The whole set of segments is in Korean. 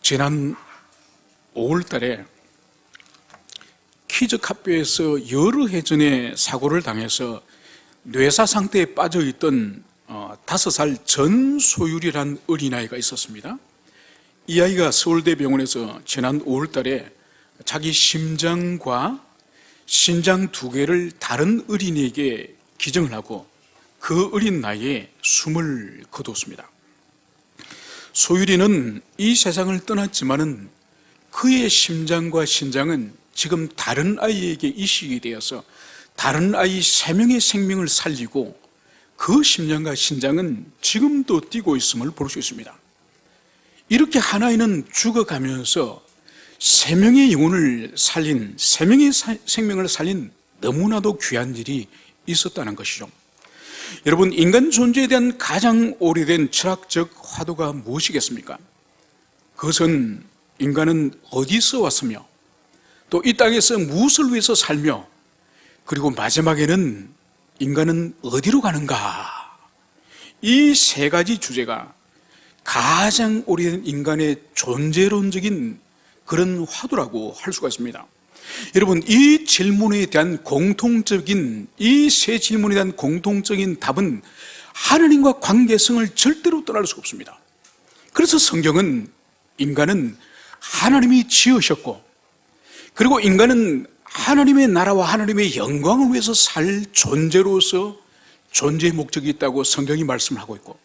지난 5월 달에 키즈카페에서 여러 해 전에 사고를 당해서 뇌사 상태에 빠져있던 5살 전소율이라는 어린아이가 있었습니다. 이 아이가 서울대병원에서 지난 5월 달에 자기 심장과 신장 2개를 다른 어린이에게 기증을 하고 그 어린 나이에 숨을 거두었습니다. 소율이는 이 세상을 떠났지만은 그의 심장과 신장은 지금 다른 아이에게 이식이 되어서 다른 아이 3명의 생명을 살리고 그 심장과 신장은 지금도 뛰고 있음을 볼 수 있습니다. 이렇게 한 아이는 죽어가면서 3명의 영혼을 살린, 3명의 생명을 살린 너무나도 귀한 일이 있었다는 것이죠. 여러분, 인간 존재에 대한 가장 오래된 철학적 화두가 무엇이겠습니까? 그것은 인간은 어디서 왔으며 또 이 땅에서 무엇을 위해서 살며 그리고 마지막에는 인간은 어디로 가는가? 이 3가지 주제가 가장 오래된 인간의 존재론적인 그런 화두라고 할 수가 있습니다. 여러분, 이 질문에 대한 공통적인, 이 3 질문에 대한 공통적인 답은 하나님과 관계성을 절대로 떠날 수가 없습니다. 그래서 성경은 인간은 하나님이 지으셨고 그리고 인간은 하나님의 나라와 하나님의 영광을 위해서 살 존재로서 존재의 목적이 있다고 성경이 말씀을 하고 있고,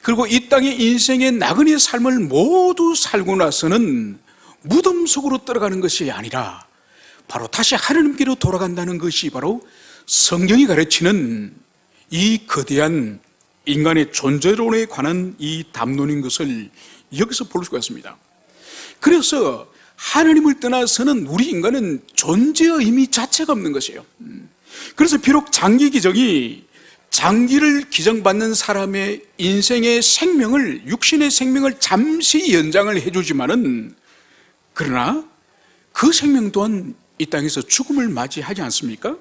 그리고 이 땅의 인생의 나그네 삶을 모두 살고 나서는 무덤 속으로 들어가는 것이 아니라 바로 다시 하나님께로 돌아간다는 것이 바로 성경이 가르치는 이 거대한 인간의 존재론에 관한 이 담론인 것을 여기서 볼 수가 있습니다. 그래서 하나님을 떠나서는 우리 인간은 존재의 의미 자체가 없는 것이에요. 그래서 비록 장기 기정이 장기를 기정받는 사람의 인생의 생명을, 육신의 생명을 잠시 연장을 해주지만은, 그러나 그 생명 또한 이 땅에서 죽음을 맞이하지 않습니까?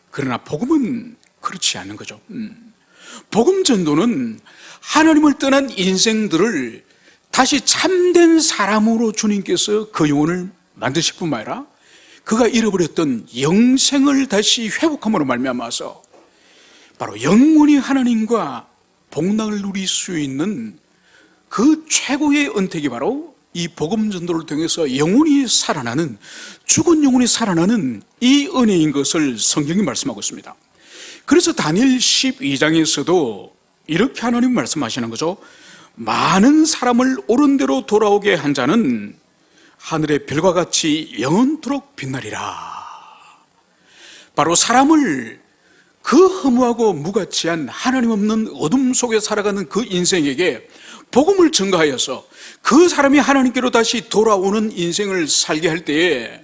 그러나 복음은 그렇지 않은 거죠. 복음 전도는 하나님을 떠난 인생들을 다시 참된 사람으로 주님께서 그 영혼을 만드실 뿐만 아니라 그가 잃어버렸던 영생을 다시 회복함으로 말미암아서 바로 영원히 하나님과 복락을 누릴 수 있는 그 최고의 은택이 바로 이 복음 전도를 통해서 영혼이 살아나는, 죽은 영혼이 살아나는 이 은혜인 것을 성경이 말씀하고 있습니다. 그래서 다니엘 12장에서도 이렇게 하나님 말씀하시는 거죠. 많은 사람을 옳은 대로 돌아오게 한 자는 하늘의 별과 같이 영원토록 빛나리라. 바로 사람을 그 허무하고 무가치한 하나님 없는 어둠 속에 살아가는 그 인생에게 복음을 전가하여서 그 사람이 하나님께로 다시 돌아오는 인생을 살게 할 때에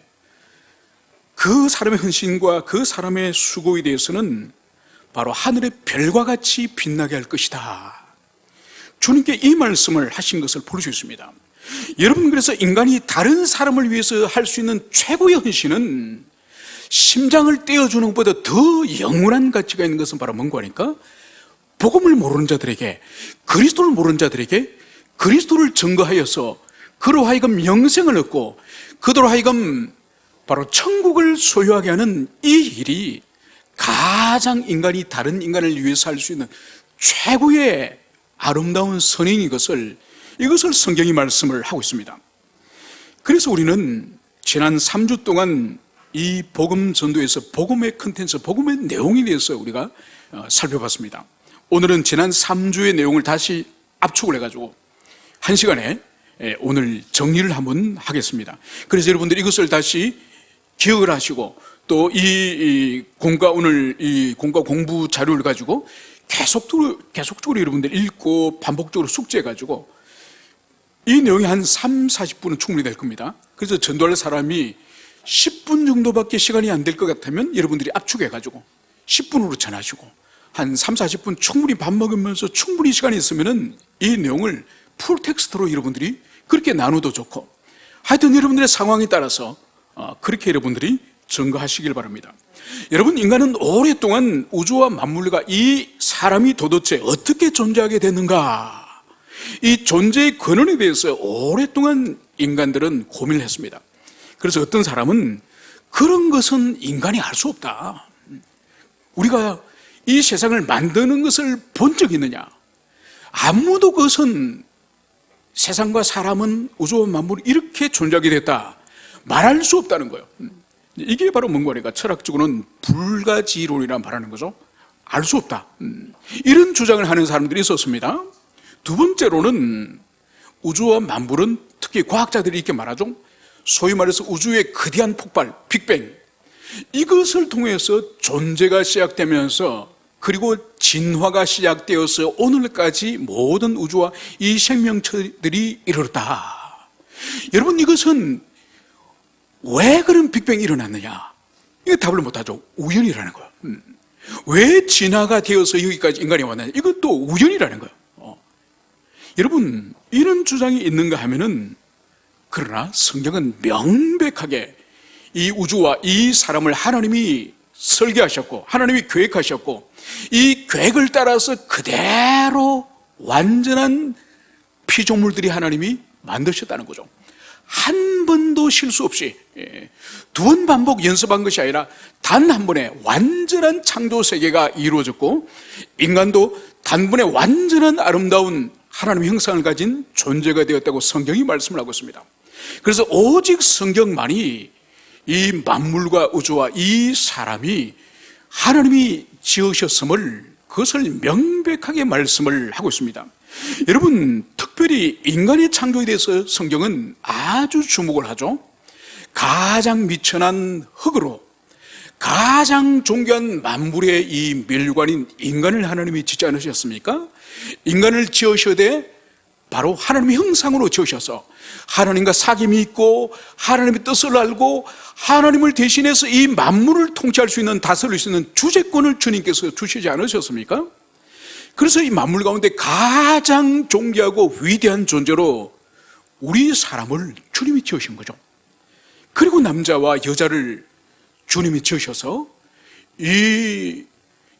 그 사람의 헌신과 그 사람의 수고에 대해서는 바로 하늘의 별과 같이 빛나게 할 것이다. 주님께 이 말씀을 하신 것을 볼 수 있습니다. 여러분, 그래서 인간이 다른 사람을 위해서 할 수 있는 최고의 헌신은 심장을 떼어주는 것보다 더 영원한 가치가 있는 것은 바로 뭔가 하니까 복음을 모르는 자들에게, 그리스도를 모르는 자들에게 그리스도를 증거하여서 그로 하여금 영생을 얻고 그로 하여금 바로 천국을 소유하게 하는 이 일이 가장 인간이 다른 인간을 위해서 할 수 있는 최고의 아름다운 선행인 것을, 이것을 성경이 말씀을 하고 있습니다. 그래서 우리는 지난 3주 동안 이 복음 전도에서 복음의 컨텐츠, 복음의 내용에 대해서 우리가 살펴봤습니다. 오늘은 지난 3주의 내용을 다시 압축을 해가지고 1시간에 오늘 정리를 한번 하겠습니다. 그래서 여러분들이 이것을 다시 기억을 하시고 또 이 공과, 오늘 이 공과 공부 자료를 가지고 계속적으로 여러분들 읽고 반복적으로 숙제해가지고 이 내용이 한 3, 40분은 충분히 될 겁니다. 그래서 전도할 사람이 10분 정도밖에 시간이 안 될 것 같으면 여러분들이 압축해가지고 10분으로 전하시고 한 3, 40분 충분히 밥 먹으면서 충분히 시간이 있으면은 이 내용을 풀텍스트로 여러분들이 그렇게 나눠도 좋고, 하여튼 여러분들의 상황에 따라서 그렇게 여러분들이 증거하시길 바랍니다. 여러분, 인간은 오랫동안 우주와 만물과 이 사람이 도대체 어떻게 존재하게 됐는가, 이 존재의 근원에 대해서 오랫동안 인간들은 고민을 했습니다. 그래서 어떤 사람은 그런 것은 인간이 알 수 없다. 우리가 이 세상을 만드는 것을 본 적이 있느냐? 아무도 그것은 세상과 사람은 우주와 만물이 이렇게 존재하게 됐다 말할 수 없다는 거예요. 이게 바로 뭔가 하니까 철학적으로는 불가지론이라 말하는 거죠. 알 수 없다. 이런 주장을 하는 사람들이 있었습니다. 두 번째로는 우주와 만물은 특히 과학자들이 이렇게 말하죠. 소위 말해서 우주의 거대한 폭발, 빅뱅, 이것을 통해서 존재가 시작되면서 그리고 진화가 시작되어서 오늘까지 모든 우주와 이 생명체들이 이르렀다. 여러분, 이것은 왜 그런 빅뱅이 일어났느냐? 이거 답을 못하죠. 우연이라는 거예요. 왜 진화가 되어서 여기까지 인간이 왔느냐? 이것도 우연이라는 거예요. 여러분, 이런 주장이 있는가 하면은, 그러나 성경은 명백하게 이 우주와 이 사람을 하나님이 설계하셨고 하나님이 계획하셨고 이 계획을 따라서 그대로 완전한 피조물들이 하나님이 만드셨다는 거죠. 한 번도 실수 없이, 두 번 반복 연습한 것이 아니라 단 한 번에 완전한 창조 세계가 이루어졌고 인간도 단번에 완전한 아름다운 하나님의 형상을 가진 존재가 되었다고 성경이 말씀을 하고 있습니다. 그래서 오직 성경만이 이 만물과 우주와 이 사람이 하나님이 지으셨음을 그것을 명백하게 말씀을 하고 있습니다. 여러분, 특별히 인간의 창조에 대해서 성경은 아주 주목을 하죠. 가장 미천한 흙으로 가장 존귀한 만물의 이 멸관인 인간을 하나님이 짓지 않으셨습니까? 인간을 지으셔되 바로 하나님의 형상으로 지으셔서 하나님과 사귐이 있고 하나님의 뜻을 알고 하나님을 대신해서 이 만물을 통치할 수 있는, 다스릴 수 있는 주재권을 주님께서 주시지 않으셨습니까? 그래서 이 만물 가운데 가장 존귀하고 위대한 존재로 우리 사람을 주님이 지으신 거죠. 그리고 남자와 여자를 주님이 지으셔서 이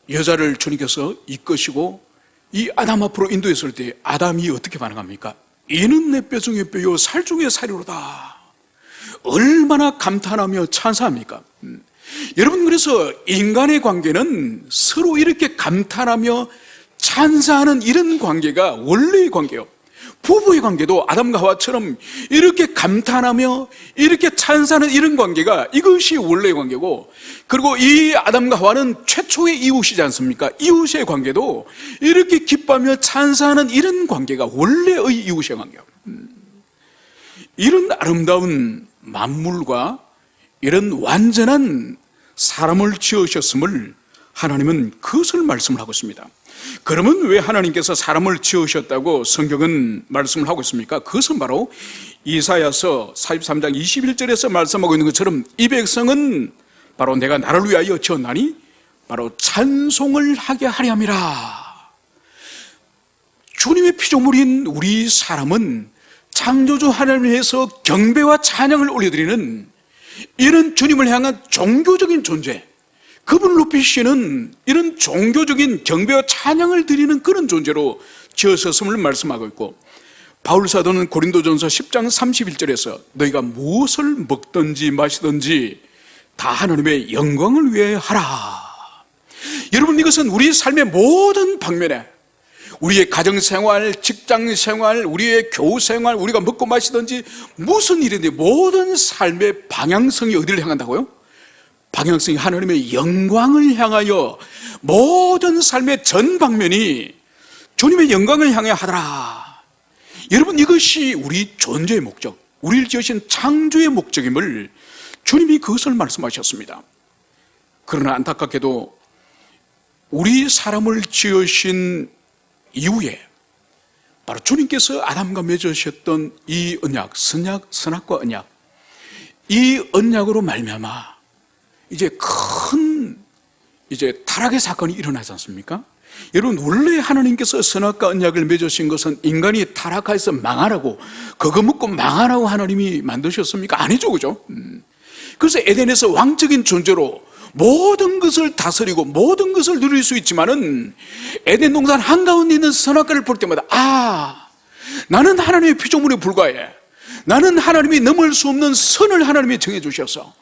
여자를 주님께서 이끄시고 이 아담 앞으로 인도했을 때 아담이 어떻게 반응합니까? 이는 내 뼈 중에 뼈요 살 중에 살이로다. 얼마나 감탄하며 찬사합니까? 여러분, 그래서 인간의 관계는 서로 이렇게 감탄하며 찬사하는 이런 관계가 원래의 관계예요. 부부의 관계도 아담과 하와처럼 이렇게 감탄하며 이렇게 찬사하는 이런 관계가 이것이 원래의 관계고, 그리고 이 아담과 하와는 최초의 이웃이지 않습니까? 이웃의 관계도 이렇게 기뻐하며 찬사하는 이런 관계가 원래의 이웃의 관계예요. 이런 아름다운 만물과 이런 완전한 사람을 지으셨음을 하나님은 그것을 말씀을 하고 있습니다. 그러면 왜 하나님께서 사람을 지으셨다고 성경은 말씀을 하고 있습니까? 그것은 바로 이사야서 43장 21절에서 말씀하고 있는 것처럼 이 백성은 바로 내가 나를 위하여 지었나니 바로 찬송을 하게 하려 함이라. 주님의 피조물인 우리 사람은 창조주 하나님을 위해서 경배와 찬양을 올려드리는 이런 주님을 향한 종교적인 존재, 그분을 높이시는 이런 종교적인 경배와 찬양을 드리는 그런 존재로 지으셨음을 말씀하고 있고, 바울 사도는 고린도전서 10장 31절에서 너희가 무엇을 먹든지 마시든지 다 하나님의 영광을 위해 하라. 여러분, 이것은 우리 삶의 모든 방면에, 우리의 가정생활, 직장생활, 우리의 교우생활, 우리가 먹고 마시든지 무슨 일인지 모든 삶의 방향성이 어디를 향한다고요? 방향성이 하나님의 영광을 향하여 모든 삶의 전 방면이 주님의 영광을 향해 하더라. 여러분, 이것이 우리 존재의 목적, 우리를 지으신 창조의 목적임을 주님이 그것을 말씀하셨습니다. 그러나 안타깝게도 우리 사람을 지으신 이후에 바로 주님께서 아담과 맺으셨던 이 언약, 선악과 언약, 이 언약으로 말미암아 이제 큰 타락의 사건이 일어나지 않습니까? 여러분, 원래 하나님께서 선악과 언약을 맺으신 것은 인간이 타락해서 망하라고, 그거 먹고 망하라고 하나님이 만드셨습니까? 아니죠, 그죠? 그래서 에덴에서 왕적인 존재로 모든 것을 다스리고 모든 것을 누릴 수 있지만은 에덴 동산 한가운데 있는 선악과를 볼 때마다 나는 하나님의 피조물에 불과해. 나는 하나님이 넘을 수 없는 선을 하나님이 정해주셔서,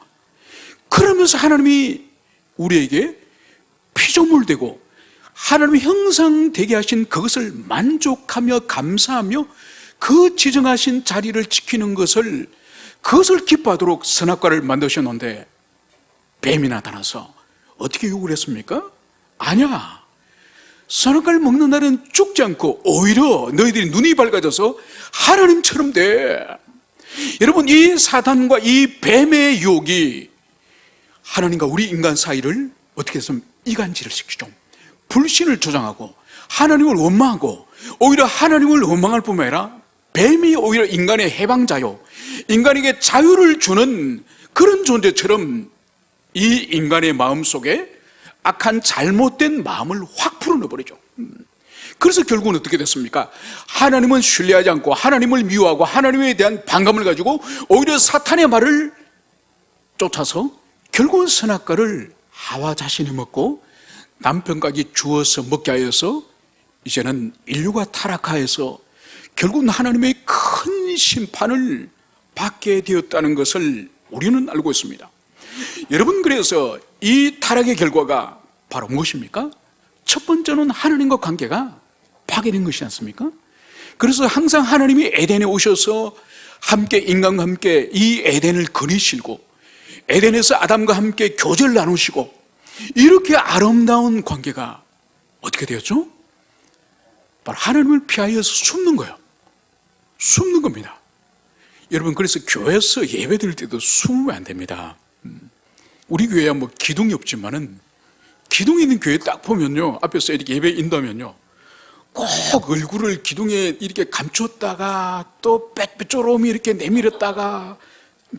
그러면서 하나님이 우리에게 피조물 되고 하나님의 형상 되게 하신 그것을 만족하며 감사하며 그 지정하신 자리를 지키는 것을, 그것을 기뻐하도록 선악과를 만드셨는데 뱀이 나타나서 어떻게 욕을 했습니까? 아니야, 선악과를 먹는 날은 죽지 않고 오히려 너희들이 눈이 밝아져서 하나님처럼 돼. 여러분, 이 사단과 이 뱀의 유혹이 하나님과 우리 인간 사이를 어떻게 해서 이간질을 시키죠. 불신을 조장하고 하나님을 원망하고, 오히려 하나님을 원망할 뿐만 아니라 뱀이 오히려 인간의 해방자요, 인간에게 자유를 주는 그런 존재처럼 이 인간의 마음속에 악한 잘못된 마음을 확 풀어넣어버리죠. 그래서 결국은 어떻게 됐습니까? 하나님은 신뢰하지 않고 하나님을 미워하고 하나님에 대한 반감을 가지고 오히려 사탄의 말을 쫓아서 결국은 선악과를 하와 자신이 먹고 남편까지 주어서 먹게 하여서 이제는 인류가 타락하여서 결국은 하나님의 큰 심판을 받게 되었다는 것을 우리는 알고 있습니다. 여러분, 그래서 이 타락의 결과가 바로 무엇입니까? 첫 번째는 하나님과 관계가 파괴된 것이지 않습니까? 그래서 항상 하나님이 에덴에 오셔서 함께 인간과 함께 이 에덴을 거니시고 에덴에서 아담과 함께 교제를 나누시고 이렇게 아름다운 관계가 어떻게 되었죠? 바로 하나님을 피하여서 숨는 거예요. 숨는 겁니다. 여러분, 그래서 교회에서 예배 드릴 때도 숨으면 안 됩니다. 우리 교회야 뭐 기둥이 없지만은, 기둥이 있는 교회 딱 보면요, 앞에서 이렇게 예배 인도하면요, 꼭 얼굴을 기둥에 이렇게 감췄다가 또 빽빽조름이 이렇게 내밀었다가,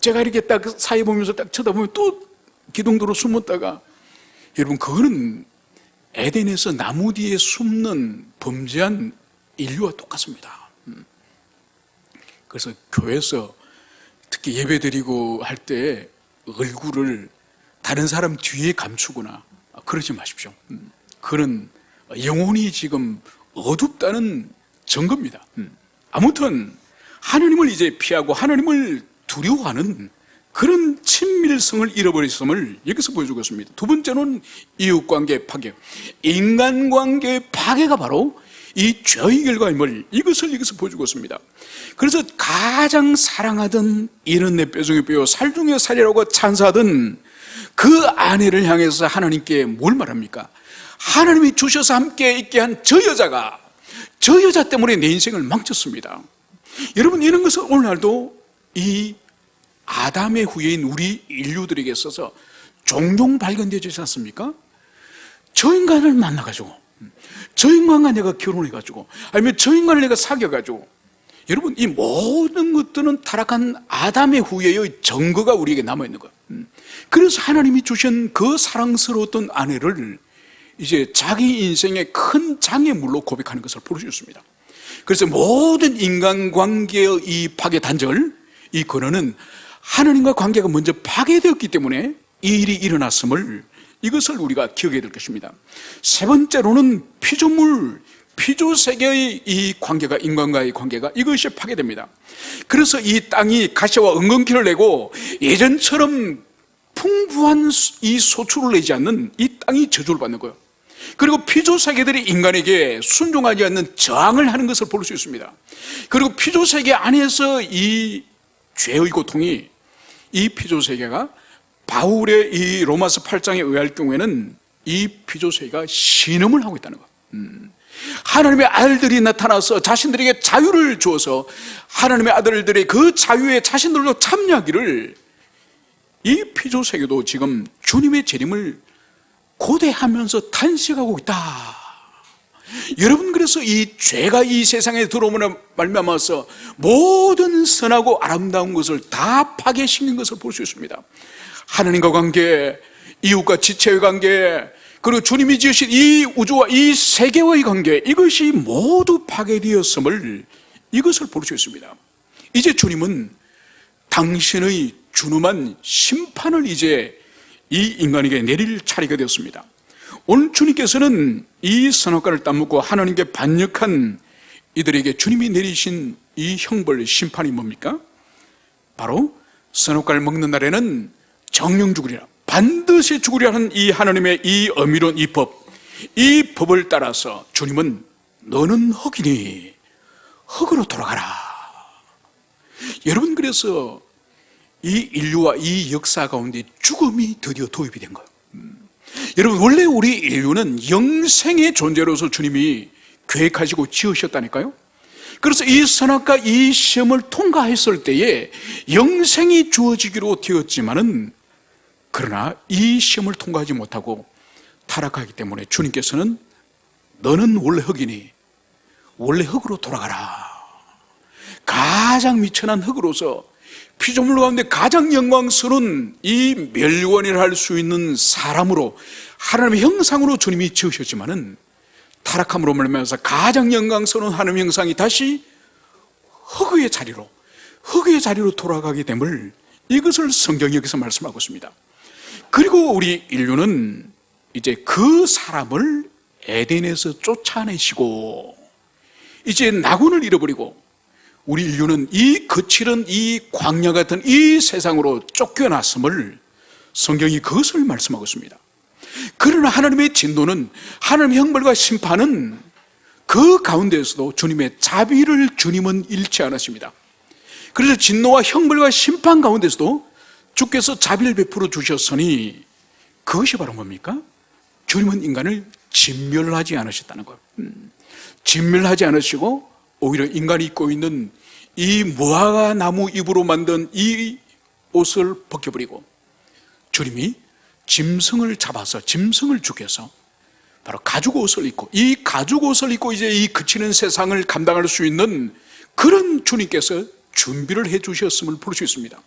제가 이렇게 딱 사이 보면서 딱 쳐다보면 또 기둥도로 숨었다가, 여러분, 그거는 에덴에서 나무 뒤에 숨는 범죄한 인류와 똑같습니다. 그래서 교회에서 특히 예배 드리고 할 때 얼굴을 다른 사람 뒤에 감추거나 그러지 마십시오. 그는 영혼이 지금 어둡다는 증거입니다. 아무튼 하나님을 이제 피하고 하나님을 두려워하는 그런 친밀성을 잃어버렸음을 여기서 보여주고 있습니다. 두 번째는 이웃관계 파괴, 인간관계 파괴가 바로 이 죄의 결과임을 이것을 여기서 보여주고 있습니다. 그래서 가장 사랑하던 이는 내 뼈 중에 뼈, 살 중에 살이라고 찬사하던 그 아내를 향해서 하나님께 뭘 말합니까? 하나님이 주셔서 함께 있게 한 저 여자가, 저 여자 때문에 내 인생을 망쳤습니다. 여러분, 이런 것은 오늘날도 이 아담의 후예인 우리 인류들에게 있어서 종종 발견되지 않습니까? 저 인간을 만나가지고, 저 인간과 내가 결혼해가지고, 아니면 저 인간을 내가 사귀어가지고, 여러분, 이 모든 것들은 타락한 아담의 후예의 증거가 우리에게 남아있는 거예요. 그래서 하나님이 주신 그 사랑스러웠던 아내를 이제 자기 인생의 큰 장애물로 고백하는 것을 볼 수 있습니다. 그래서 모든 인간관계의 이 파괴 단절, 이 근원은 하나님과 관계가 먼저 파괴되었기 때문에 이 일이 일어났음을, 이것을 우리가 기억해야 될 것입니다. 세 번째로는 피조물, 피조세계의 이 관계가, 인간과의 관계가 이것이 파괴됩니다. 그래서 이 땅이 가시와 은근키를 내고 예전처럼 풍부한 이 소출을 내지 않는 이 땅이 저주를 받는 거예요. 그리고 피조세계들이 인간에게 순종하지 않는 저항을 하는 것을 볼 수 있습니다. 그리고 피조세계 안에서 이 죄의 고통이, 이 피조세계가 바울의 이 로마서 8장에 의할 경우에는 이 피조세계가 신음을 하고 있다는 거예요. 하나님의 아들들이 나타나서 자신들에게 자유를 주어서 하나님의 아들들의 그 자유에 자신들도 참여하기를, 이 피조세계도 지금 주님의 재림을 고대하면서 탄식하고 있다. 여러분, 그래서 이 죄가 이 세상에 들어오므로 말미암아서 모든 선하고 아름다운 것을 다 파괴시킨 것을 볼 수 있습니다. 하나님과 관계, 이웃과 지체의 관계, 그리고 주님이 지으신 이 우주와 이 세계와의 관계, 이것이 모두 파괴되었음을, 이것을 볼 수 있습니다. 이제 주님은 당신의 준엄한 심판을 이제 이 인간에게 내릴 차례가 되었습니다. 오늘 주님께서는 이 선악과를 따먹고 하나님께 반역한 이들에게 주님이 내리신 이 형벌 심판이 뭡니까? 바로 선악과를 먹는 날에는 정령 죽으리라, 반드시 죽으리라 하는 이 하나님의 이 엄밀한 이 법을 따라서 주님은 너는 흙이니 흙으로 돌아가라. 여러분, 그래서 이 인류와 이 역사 가운데 죽음이 드디어 도입이 된 거예요. 여러분, 원래 우리 인류는 영생의 존재로서 주님이 계획하시고 지으셨다니까요. 그래서 이 선악과 이 시험을 통과했을 때에 영생이 주어지기로 되었지만은, 그러나 이 시험을 통과하지 못하고 타락하기 때문에 주님께서는 너는 원래 흙이니 원래 흙으로 돌아가라. 가장 미천한 흙으로서 피조물 가운데 가장 영광스러운 이 멸관이라 할 수 있는 사람으로 하나님의 형상으로 주님이 지으셨지만은 타락함으로 말미암아서 가장 영광스러운 하나님의 형상이 다시 흙의 자리로 돌아가게 됨을, 이것을 성경이 여기서 말씀하고 있습니다. 그리고 우리 인류는 이제 그 사람을 에덴에서 쫓아내시고 이제 낙원을 잃어버리고 우리 인류는 이 거칠은 이 광야 같은 이 세상으로 쫓겨났음을 성경이 그것을 말씀하고 있습니다. 그러나 하나님의 진노는, 하나님의 형벌과 심판은 그 가운데에서도 주님의 자비를 주님은 잃지 않으십니다. 그래서 진노와 형벌과 심판 가운데서도 주께서 자비를 베풀어 주셨으니 그것이 바로 뭡니까? 주님은 인간을 진멸하지 않으셨다는 거예요. 진멸하지 않으시고 오히려 인간이 입고 있는 이 무화과 나무 잎으로 만든 이 옷을 벗겨버리고 주님이 짐승을 잡아서, 짐승을 죽여서 바로 가죽 옷을 입고, 이 가죽 옷을 입고 이제 이 그치는 세상을 감당할 수 있는 그런 주님께서 준비를 해 주셨음을 볼 수 있습니다.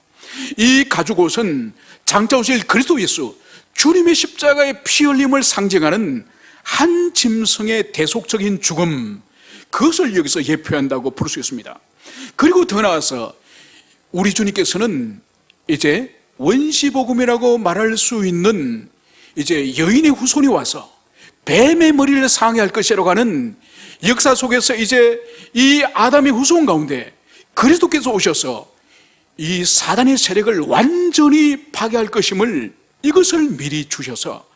이 가죽 옷은 장차 오실 그리스도 예수, 주님의 십자가의 피 흘림을 상징하는 한 짐승의 대속적인 죽음, 그것을 여기서 예표한다고 볼 수 있습니다. 그리고 더 나아가서 우리 주님께서는 이제 원시복음이라고 말할 수 있는 이제 여인의 후손이 와서 뱀의 머리를 상해할 것이라고 하는 역사 속에서 이제 이 아담의 후손 가운데 그리스도께서 오셔서 이 사단의 세력을 완전히 파괴할 것임을, 이것을 미리 주셔서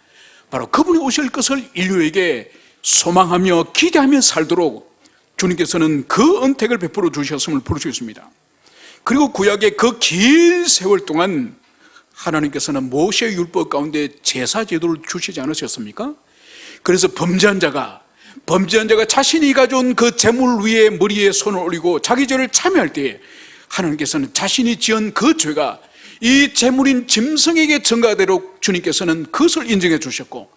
바로 그분이 오실 것을 인류에게 소망하며 기대하며 살도록 주님께서는 그 은택을 베풀어 주셨음을 볼 수 있습니다. 그리고 구약의 그 긴 세월 동안 하나님께서는 모세의 율법 가운데 제사 제도를 주시지 않으셨습니까? 그래서 범죄한 자가 자신이 가져온 그 제물 위에 머리에 손을 올리고 자기 죄를 참여할 때에 하나님께서는 자신이 지은 그 죄가 이 제물인 짐승에게 전가되도록 주님께서는 그것을 인정해 주셨고,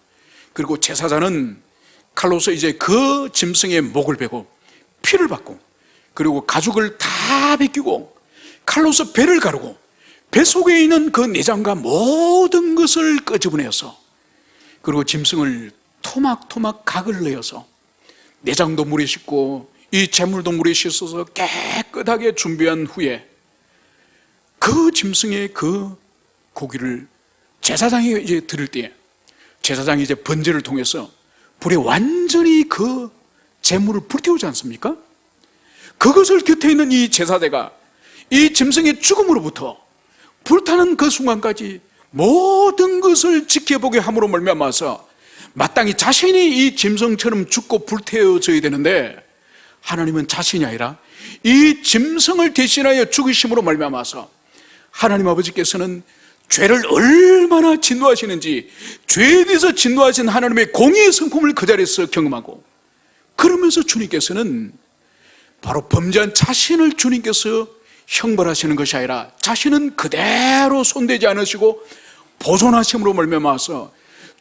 그리고 제사장은 칼로서 이제 그 짐승의 목을 베고 피를 받고, 그리고 가죽을 다 벗기고 칼로서 배를 가르고 배 속에 있는 그 내장과 모든 것을 끄집어내어서, 그리고 짐승을 토막토막 각을 내어서 내장도 물에 씻고 이 제물도 물에 씻어서 깨끗하게 준비한 후에 그 짐승의 그 고기를 제사장이 이제 드릴 때에 제사장이 이제 번제를 통해서 불에 완전히 그 제물을 불태우지 않습니까? 그것을 곁에 있는 이 제사대가 이 짐승의 죽음으로부터 불타는 그 순간까지 모든 것을 지켜보게 함으로 말미암아서 마땅히 자신이 이 짐승처럼 죽고 불태워져야 되는데, 하나님은 자신이 아니라 이 짐승을 대신하여 죽으심으로 말미암아서 하나님 아버지께서는 죄를 얼마나 진노하시는지, 죄에 대해서 진노하신 하나님의 공의의 성품을 그 자리에서 경험하고, 그러면서 주님께서는 바로 범죄한 자신을 주님께서 형벌하시는 것이 아니라 자신은 그대로 손대지 않으시고 보존하심으로 말미암아서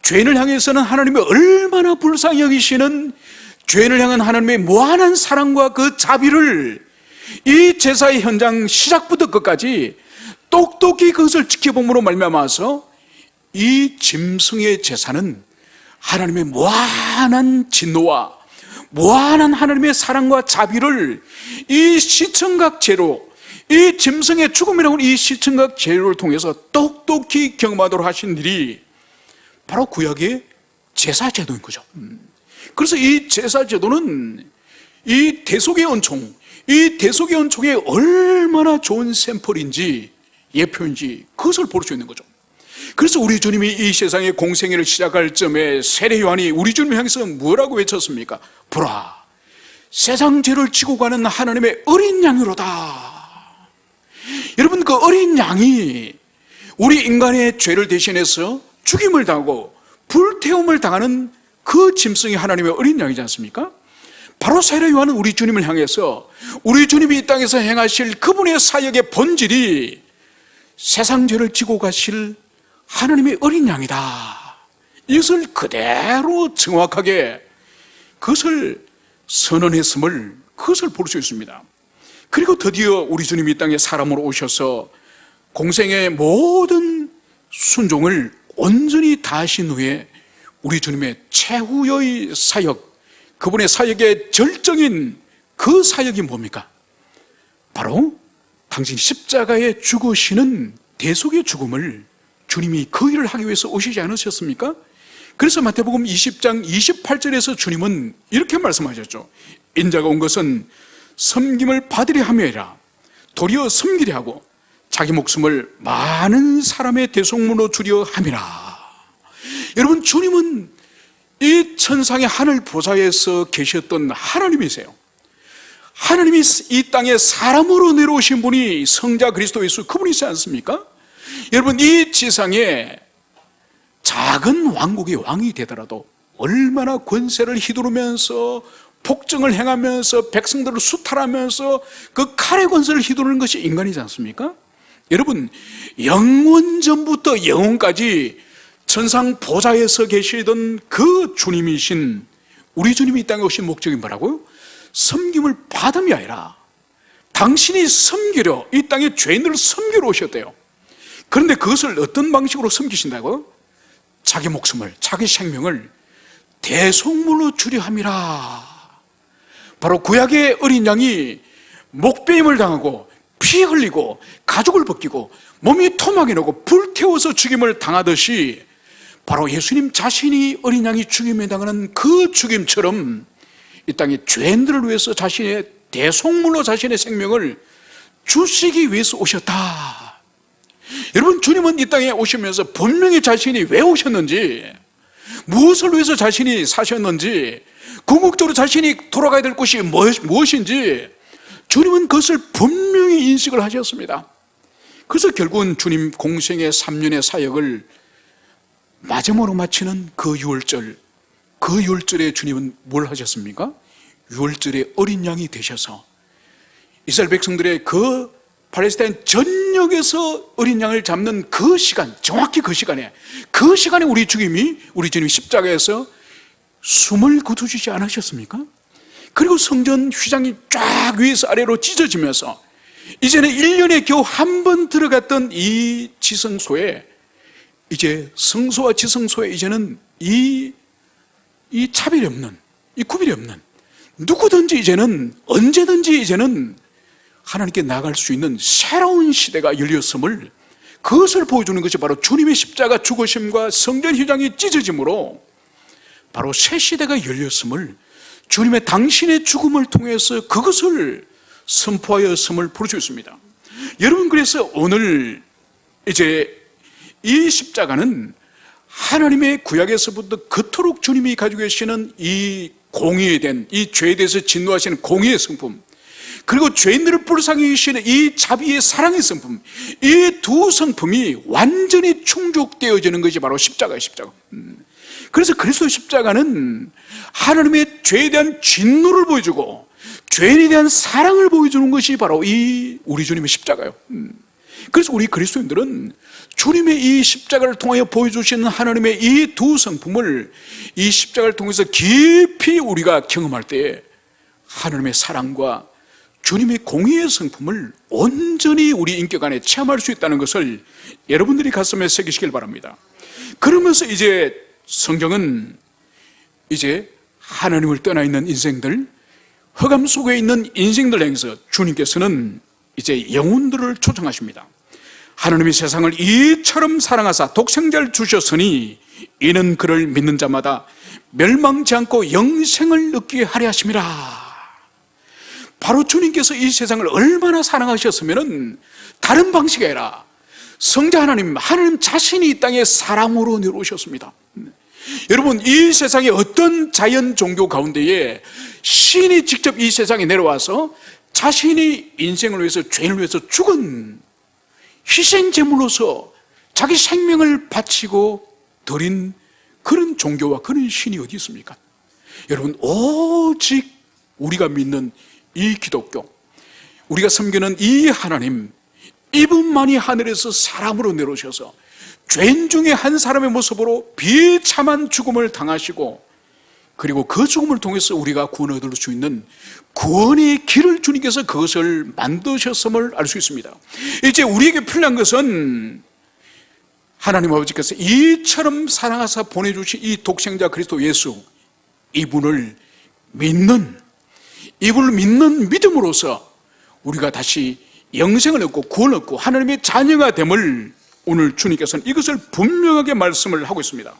죄인을 향해서는 하나님이 얼마나 불쌍히 여기시는, 죄인을 향한 하나님의 무한한 사랑과 그 자비를 이 제사의 현장 시작부터 끝까지 똑똑히 그것을 지켜봄으로 말미암아서 이 짐승의 제사는 하나님의 무한한 진노와 무한한 하나님의 사랑과 자비를 이 시청각 제로, 이 짐승의 죽음이라고 하는 이 시청각 제로를 통해서 똑똑히 경험하도록 하신 일이 바로 구약의 제사 제도인 거죠. 그래서 이 제사 제도는 이 대속의 은총, 이 대속의 은총이 얼마나 좋은 샘플인지, 예표인지 그것을 볼 수 있는 거죠. 그래서 우리 주님이 이 세상의 공생애를 시작할 점에 세례 요한이 우리 주님을 향해서 뭐라고 외쳤습니까? 보라, 세상 죄를 지고 가는 하나님의 어린 양이로다. 여러분, 그 어린 양이 우리 인간의 죄를 대신해서 죽임을 당하고 불태움을 당하는 그 짐승이 하나님의 어린 양이지 않습니까? 바로 세례 요한은 우리 주님을 향해서 우리 주님이 이 땅에서 행하실 그분의 사역의 본질이 세상 죄를 지고 가실 하나님의 어린 양이다, 이것을 그대로 정확하게 그것을 선언했음을, 그것을 볼 수 있습니다. 그리고 드디어 우리 주님이 이 땅에 사람으로 오셔서 공생의 모든 순종을 온전히 다하신 후에 우리 주님의 최후의 사역, 그분의 사역의 절정인 그 사역이 뭡니까? 바로 당신 십자가에 죽으시는 대속의 죽음을 주님이 그 일을 하기 위해서 오시지 않으셨습니까? 그래서 마태복음 20장 28절에서 주님은 이렇게 말씀하셨죠. 인자가 온 것은 섬김을 받으려 함이 아니라 도리어 섬기려 하고 자기 목숨을 많은 사람의 대속물로 주려 함이라. 여러분, 주님은 이 천상의 하늘 보좌에서 계셨던 하나님이세요. 하나님이 이 땅에 사람으로 내려오신 분이 성자 그리스도 예수, 그분이지 않습니까? 여러분, 이 지상에 작은 왕국의 왕이 되더라도 얼마나 권세를 휘두르면서 폭정을 행하면서 백성들을 수탈하면서 그 칼의 권세를 휘두르는 것이 인간이지 않습니까? 여러분, 영원 전부터 영원까지 천상 보좌에서 계시던 그 주님이신 우리 주님이 이 땅에 오신 목적이 뭐라고요? 섬김을 받음이 아니라 당신이 섬기려, 이 땅에 죄인들을 섬기러 오셨대요. 그런데 그것을 어떤 방식으로 섬기신다고요? 자기 목숨을, 자기 생명을 대속물로 주려 함이라. 바로 구약의 어린 양이 목베임을 당하고 피 흘리고 가죽을 벗기고 몸이 토막이 나고 불태워서 죽임을 당하듯이 바로 예수님 자신이 어린 양이 죽임을 당하는 그 죽임처럼 이 땅에 죄인들을 위해서 자신의 대속물로 자신의 생명을 주시기 위해서 오셨다. 여러분, 주님은 이 땅에 오시면서 분명히 자신이 왜 오셨는지, 무엇을 위해서 자신이 사셨는지, 궁극적으로 자신이 돌아가야 될 곳이 무엇인지 주님은 그것을 분명히 인식을 하셨습니다. 그래서 결국은 주님 공생의 3년의 사역을 마지막으로 마치는 그 유월절, 그 유월절에 주님은 뭘 하셨습니까? 유월절의 어린 양이 되셔서 이스라엘 백성들의 그 팔레스타인 전역에서 어린 양을 잡는 그 시간, 정확히 그 시간에 우리 주님이 십자가에서 숨을 거두시지 않으셨습니까? 그리고 성전 휘장이 쫙 위에서 아래로 찢어지면서 이제는 1년에 겨우 한 번 들어갔던 이 지성소에, 이제 성소와 지성소에 이제는 이 차별이 없는, 이 구별이 없는, 누구든지 이제는 언제든지 이제는 하나님께 나아갈 수 있는 새로운 시대가 열렸음을, 그것을 보여주는 것이 바로 주님의 십자가 죽으심과 성전 휘장이 찢어짐으로 바로 새 시대가 열렸음을, 주님의 당신의 죽음을 통해서 그것을 선포하였음을 볼 수 있습니다. 여러분, 그래서 오늘 이제 이 십자가는 하나님의 구약에서부터 그토록 주님이 가지고 계시는 이 공의에 대한, 이 죄에 대해서 진노하시는 공의의 성품, 그리고 죄인들을 불쌍히 여기시는 이 자비의 사랑의 성품, 이 두 성품이 완전히 충족되어지는 것이 바로 십자가예요, 십자가. 그래서 그리스도 십자가는 하나님의 죄에 대한 진노를 보여주고 죄인에 대한 사랑을 보여주는 것이 바로 이 우리 주님의 십자가예요. 그래서 우리 그리스도인들은 주님의 이 십자가를 통하여 보여주시는 하나님의 이 두 성품을 이 십자가를 통해서 깊이 우리가 경험할 때에 하나님의 사랑과 주님의 공의의 성품을 온전히 우리 인격 안에 체험할 수 있다는 것을 여러분들이 가슴에 새기시길 바랍니다. 그러면서 이제 성경은 이제 하나님을 떠나 있는 인생들, 흑암 속에 있는 인생들 향해서 주님께서는 이제 영혼들을 초청하십니다. 하나님이 세상을 이처럼 사랑하사 독생자를 주셨으니 이는 그를 믿는 자마다 멸망치 않고 영생을 얻게 하려 하심이라. 바로 주님께서 이 세상을 얼마나 사랑하셨으면 다른 방식이 아니라 성자 하나님 자신이 이 땅에 사람으로 내려오셨습니다. 여러분, 이 세상의 어떤 자연 종교 가운데에 신이 직접 이 세상에 내려와서 자신이 인생을 위해서, 죄인을 위해서 죽은 희생제물로서 자기 생명을 바치고 드린 그런 종교와 그런 신이 어디 있습니까? 여러분, 오직 우리가 믿는 이 기독교, 우리가 섬기는 이 하나님, 이분만이 하늘에서 사람으로 내려오셔서 죄인 중에 한 사람의 모습으로 비참한 죽음을 당하시고, 그리고 그 죽음을 통해서 우리가 구원을 얻을 수 있는 구원의 길을 주님께서 그것을 만드셨음을 알 수 있습니다. 이제 우리에게 필요한 것은 하나님 아버지께서 이처럼 사랑하사 보내주신 이 독생자 그리스도 예수, 이분을 믿는 믿음으로써 우리가 다시 영생을 얻고 구원을 얻고 하나님의 자녀가 됨을 오늘 주님께서는 이것을 분명하게 말씀을 하고 있습니다.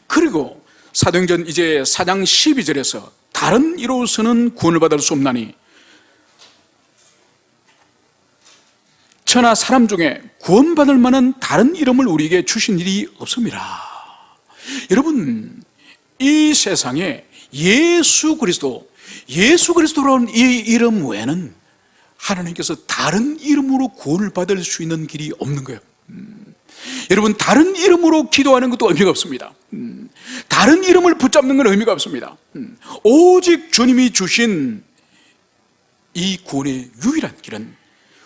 그리고 사도행전 이제 4장 12절에서 다른 이로서는 구원을 받을 수 없나니 천하 사람 중에 구원받을 만한 다른 이름을 우리에게 주신 일이 없습니다. 여러분, 이 세상에 예수 그리스도라는 이 이름 외에는 하나님께서 다른 이름으로 구원을 받을 수 있는 길이 없는 거예요. 여러분, 다른 이름으로 기도하는 것도 의미가 없습니다. 다른 이름을 붙잡는 건 의미가 없습니다. 오직 주님이 주신 이 구원의 유일한 길은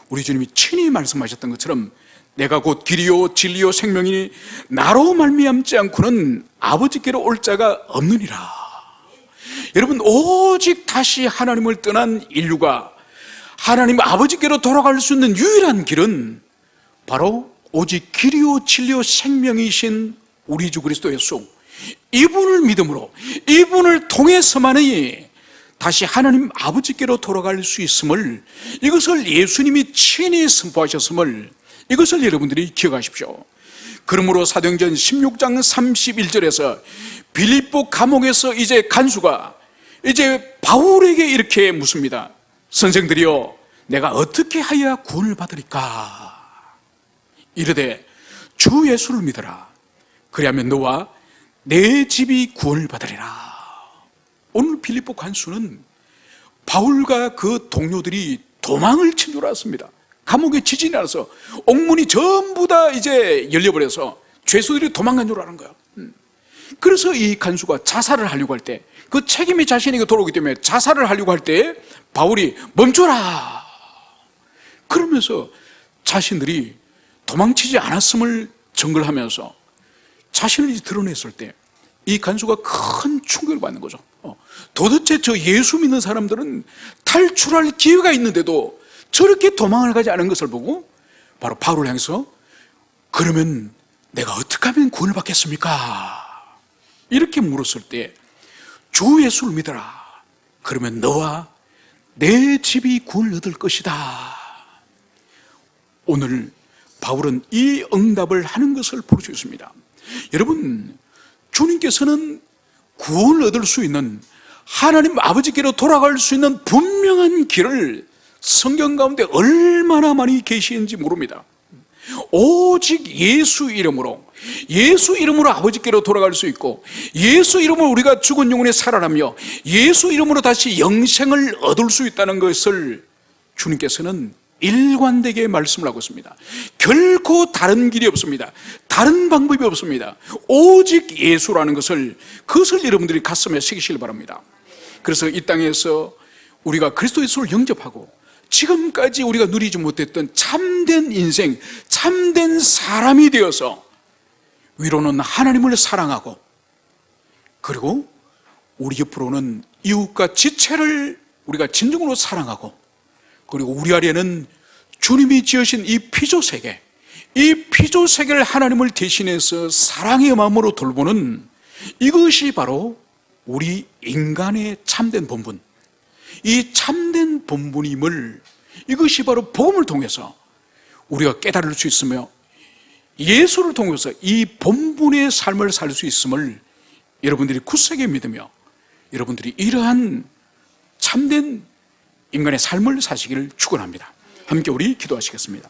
우리 주님이 친히 말씀하셨던 것처럼 내가 곧 길이요 진리요 생명이니 나로 말미암지 않고는 아버지께로 올 자가 없느니라. 여러분, 오직 다시 하나님을 떠난 인류가 하나님 아버지께로 돌아갈 수 있는 유일한 길은 바로 오직 길이요 진리요 생명이신 우리 주 그리스도 예수, 이분을 믿음으로, 이분을 통해서만이 다시 하나님 아버지께로 돌아갈 수 있음을, 이것을 예수님이 친히 선포하셨음을, 이것을 여러분들이 기억하십시오. 그러므로 사도행전 16장 31절에서 빌립보 감옥에서 이제 간수가 이제 바울에게 이렇게 묻습니다. 선생들이여, 내가 어떻게 하여야 구원을 받으리까? 이르되 주 예수를 믿어라. 그리하면 너와 내 집이 구원을 받으리라. 오늘 빌립보 간수는 바울과 그 동료들이 도망을 친 줄 알았습니다. 감옥에 지진이 나서 옥문이 전부 다 이제 열려버려서 죄수들이 도망간 줄 아는 거예요. 그래서 이 간수가 자살을 하려고 할 때, 그 책임이 자신에게 돌아오기 때문에 자살을 하려고 할 때 바울이 멈춰라 그러면서 자신들이 도망치지 않았음을 증거하면서 자신을 드러냈을 때 이 간수가 큰 충격을 받는 거죠. 도대체 저 예수 믿는 사람들은 탈출할 기회가 있는데도 저렇게 도망을 가지 않은 것을 보고 바로 바울을 향해서 그러면 내가 어떻게 하면 구원을 받겠습니까? 이렇게 물었을 때 주 예수를 믿어라. 그러면 너와 내 집이 구원을 얻을 것이다. 오늘 바울은 이 응답을 하는 것을 볼 수 있습니다. 여러분, 주님께서는 구원을 얻을 수 있는, 하나님 아버지께로 돌아갈 수 있는 분명한 길을 성경 가운데 얼마나 많이 계시는지 모릅니다. 오직 예수 이름으로 아버지께로 돌아갈 수 있고, 예수 이름으로 우리가 죽은 영혼에 살아나며 예수 이름으로 다시 영생을 얻을 수 있다는 것을 주님께서는 일관되게 말씀을 하고 있습니다. 결코 다른 길이 없습니다. 다른 방법이 없습니다. 오직 예수라는 것을, 그것을 여러분들이 가슴에 새기시길 바랍니다. 그래서 이 땅에서 우리가 그리스도 예수를 영접하고 지금까지 우리가 누리지 못했던 참된 인생, 참된 사람이 되어서 위로는 하나님을 사랑하고, 그리고 우리 옆으로는 이웃과 지체를 우리가 진정으로 사랑하고, 그리고 우리 아래는 주님이 지으신 이 피조세계, 이 피조세계를 하나님을 대신해서 사랑의 마음으로 돌보는, 이것이 바로 우리 인간의 참된 본분, 이 참된 본분임을, 이것이 바로 복음을 통해서 우리가 깨달을 수 있으며 예수를 통해서 이 본분의 삶을 살 수 있음을 여러분들이 굳세게 믿으며, 여러분들이 이러한 참된 인간의 삶을 사시기를 축원합니다. 함께 우리 기도하시겠습니다.